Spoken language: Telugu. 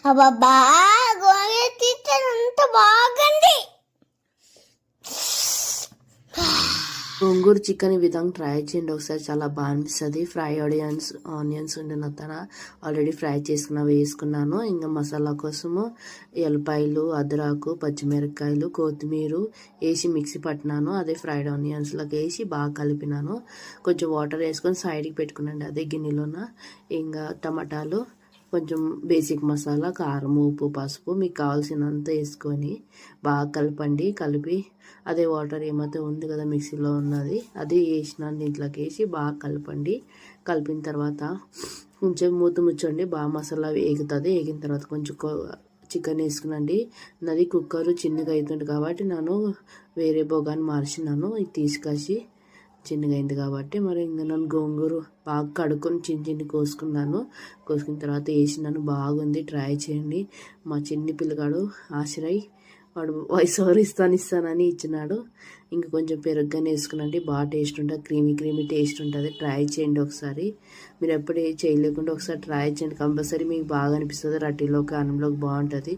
అబ్బా గోంగూర టీచర్ అంత బాగుంది. గోంగూర చికెన్ ఈ విధంగా ట్రై చేయండి ఒకసారి, చాలా బాగా అనిపిస్తుంది. ఫ్రై ఆనియన్స్ ఉండే తన ఆల్రెడీ ఫ్రై చేసుకున్న వేసుకున్నాను. ఇంకా మసాలా కోసము ఎల్లిపాయలు, అదరాకు, పచ్చిమిరపకాయలు, కొత్తిమీర వేసి మిక్సీ పట్టినాను. అదే ఫ్రైడ్ ఆనియన్స్లోకి వేసి బాగా కలిపినాను. కొంచెం వాటర్ వేసుకొని సైడ్కి పెట్టుకున్నాండి అదే గిన్నెలోన. ఇంకా టమాటాలు, కొంచెం బేసిక్ మసాలా, కారం, ఉప్పు, పసుపు మీకు కావాల్సినంత వేసుకొని బాగా కలపండి. కలిపి అదే వాటర్ ఏమైతే ఉంది కదా మిక్సీలో ఉన్నది అది వేసినాను, దీంట్లోకి వేసి బాగా కలపండి. కలిపిన తర్వాత కొంచెం మూత ముచ్చండి, బాగా మసాలా వేగుతుంది. వేగిన తర్వాత కొంచెం చికెన్ వేసుకునండి. నాది కుక్కర్ చిన్నగా అవుతుంది కాబట్టి నేను వేరే బొగాన్ని మార్చినాను. ఇది తీసుకొచ్చి చిన్నగా అయింది కాబట్టి మరి ఇంకా నేను గోంగూర బాగా కడుక్కొని చిన్న కోసుకున్నాను. కోసుకున్న తర్వాత వేసినాను. బాగుంది, ట్రై చేయండి. మా చిన్ని పిల్లగాడు ఆశ్రయ్ వాడు వాయిస్ ఓవర్ ఇస్తానని ఇచ్చినాడు. ఇంకా కొంచెం పెరుగుగానే వేసుకునండి, బాగా టేస్ట్ ఉంటుంది. క్రీమీ టేస్ట్ ఉంటుంది. ట్రై చేయండి ఒకసారి. మీరు ఎప్పుడు చేయలేకుండా ఒకసారి ట్రై చేయండి, కంపల్సరీ మీకు బాగా అనిపిస్తుంది. రొట్టెలోకి, అన్నంలోకి బాగుంటుంది.